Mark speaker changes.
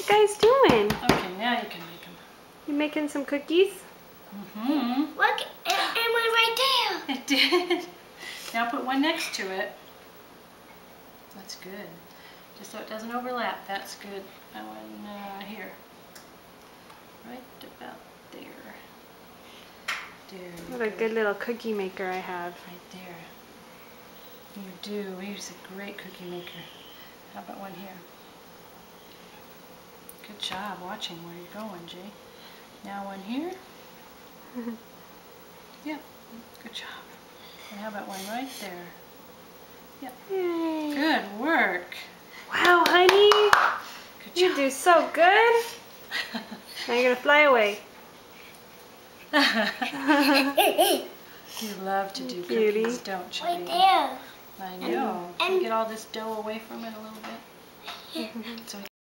Speaker 1: guys doing?
Speaker 2: Okay, now you can make them.
Speaker 1: You making some cookies?
Speaker 2: Mm-hmm.
Speaker 3: Look, it went right there.
Speaker 2: It did. Now put one next to it. That's good. Just so it doesn't overlap. That's good. That one here. Right about there.
Speaker 1: What a good little cookie maker I have.
Speaker 2: Right there. You do. He's a great cookie maker. How about one here? Good job watching where you're going, Jay. Now one here. Yep. Good job. And how about one right there? Yep.
Speaker 1: Yay.
Speaker 2: Good work.
Speaker 1: Wow, honey.
Speaker 2: Good
Speaker 1: You
Speaker 2: job.
Speaker 1: do so good. Now you're going to fly away.
Speaker 2: You love to do
Speaker 1: Cutie.
Speaker 2: cookies, don't you?
Speaker 3: Right
Speaker 2: baby?
Speaker 3: there.
Speaker 2: I know. Can you get all this dough away from it a little bit? So we